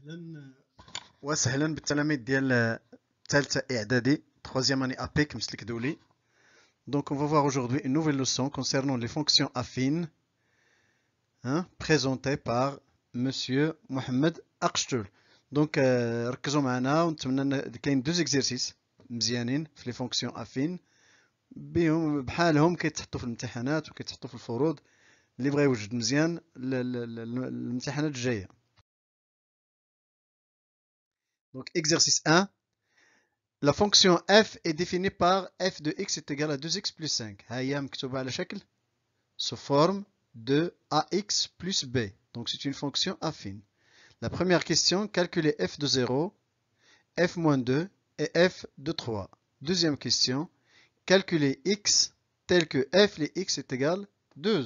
اهلا وسهلا بالتلاميذ ديال ثالثه اعدادي troisième année APEC مثل كدوا لي. Donc on va voir aujourd'hui une nouvelle leçon concernant les fonctions affines, présentée par monsieur Mohamed Aqshtoul. Donc ركزوا معنا ونتمنى كاين دوز اكزرسيس مزيانين في لي فونكسيون افين بهم بحالهم كيتحطوا في الامتحانات وكيتحطوا في الفروض اللي بغى يوجد مزيان الامتحانات الجايه. Donc exercice 1. La fonction f est définie par f de x est égal à 2x plus 5. هي مكتوبة على شكل sous forme de ax plus b. Donc c'est une fonction affine. La première question, calculer f de 0, f moins 2 et f de 3. Deuxième question, calculer x tel que f les x est égal à 2.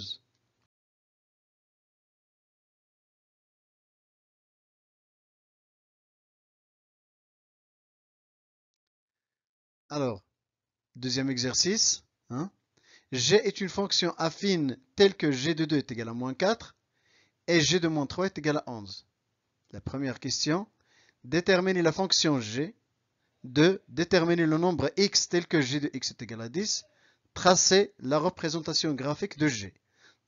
Alors, deuxième exercice, g est une fonction affine telle que g de 2 est égal à moins 4 et g de moins 3 est égal à 11. La première question, déterminer la fonction g. 2. Déterminer le nombre x tel que g de x est égal à 10. Tracer la représentation graphique de g.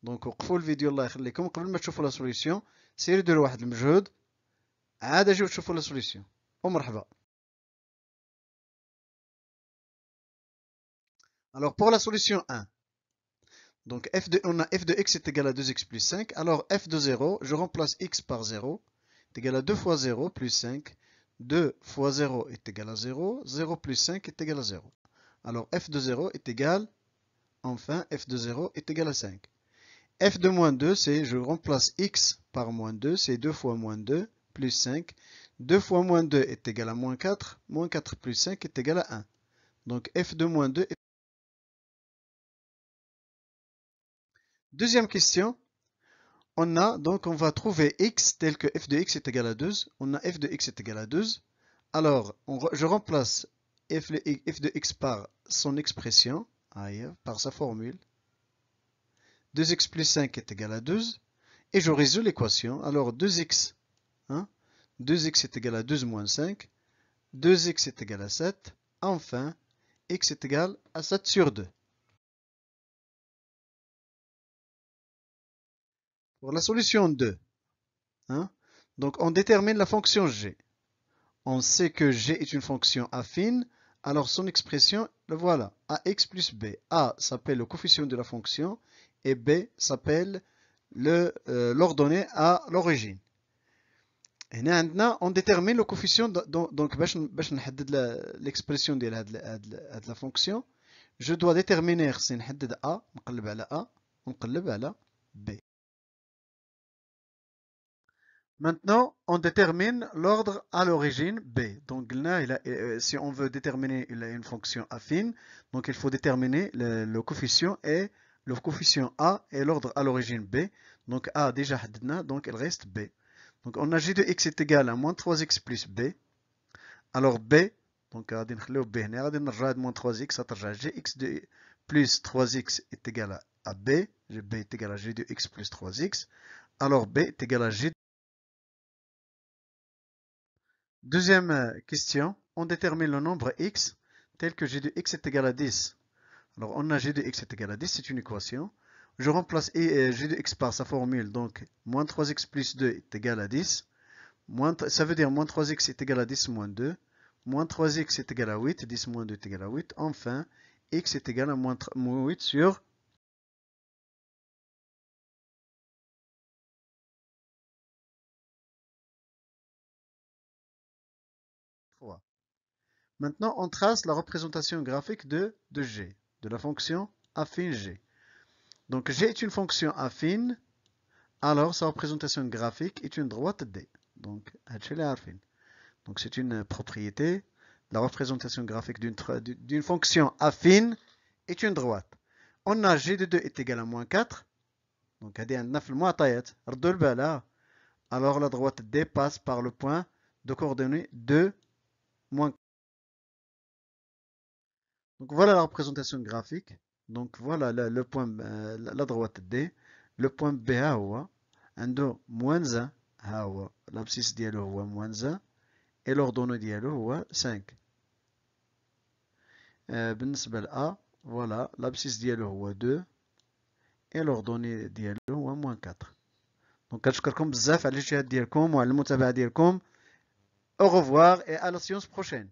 Donc وقفوا الفيديو الله يخليكم قبل ما تشوفوا لا سوليسيون سيروا ديروا واحد المجهود عاد اجيو تشوفوا لا سوليسيون ومرحبا. Alors pour la solution 1, donc on a f de x est égal à 2x plus 5. Alors f de 0, je remplace x par 0, est égal à 2 fois 0 plus 5. 2 fois 0 est égal à 0. 0 plus 5 est égal à 0. Alors f de 0 est égal, enfin, f de 0 est égal à 5. f de moins 2, c'est, je remplace x par moins 2, c'est 2 fois moins 2 plus 5. 2 fois moins 2 est égal à moins 4. Moins 4 plus 5 est égal à 1. Donc f de moins 2 est... Deuxième question. On va trouver x tel que f de x est égal à 2. On a f de x est égal à 2. Alors, je remplace f de x par son expression, par sa formule. 2x plus 5 est égal à 2. Et je résous l'équation. Alors, 2x, 2x est égal à 2 moins 5. 2x est égal à 7. Enfin, x est égal à 7 sur 2. Pour la solution 2, donc on détermine la fonction g. On sait que g est une fonction affine, alors son expression, le voilà, ax plus b. A s'appelle le coefficient de la fonction et b s'appelle l'ordonnée à l'origine. Et maintenant, on détermine le coefficient, donc باش نحدد l'expression de la fonction, je dois déterminer si نحدد a, نقلب على a, ونقلب على b. Maintenant, on détermine l'ordre à l'origine b. Donc là, si on veut déterminer une fonction affine, donc il faut déterminer le coefficient et le coefficient a et l'ordre à l'origine b. Donc a déjà حددنا, donc il reste b. Donc on a g de x est égal à moins 3x plus b. Alors b, donc غادي نخليو b هنا, غادي نرجع moins 3x, غترجع gx de plus 3x est égal à b. b est égal à g de x plus 3x. Alors b est égal à g. Deuxième question, on détermine le nombre x tel que g de x est égal à 10. Alors on a g de x est égal à 10, c'est une équation. Je remplace g de x par sa formule, donc moins 3x plus 2 est égal à 10. Ça veut dire moins 3x est égal à 10 moins 2. Moins 3x est égal à 8, 10 moins 2 est égal à 8. Enfin, x est égal à moins 8 sur 3. Maintenant, on trace la représentation graphique de g, de la fonction affine g. Donc g est une fonction affine, alors sa représentation graphique est une droite d. Donc c'est une propriété. La représentation graphique d'une fonction affine est une droite. On a g de 2 est égal à moins 4. Donc alors la droite d passe par le point de coordonnées 2, moins 4. Donc voilà la représentation graphique. Donc voilà le point, la droite D. Le point B هو عنده moins 1 ها هو l'abscisse ديالو هو -1 et l'ordonnée ديالو هو 5. بالنسبة ل A, voilà, l'abscisse ديالو هو 2 et l'ordonnée ديالو هو -4. دونك كنشكركم بزاف على الاجتهاد ديالكم وعلى المتابعة ديالكم. Au revoir et à la séance prochaine.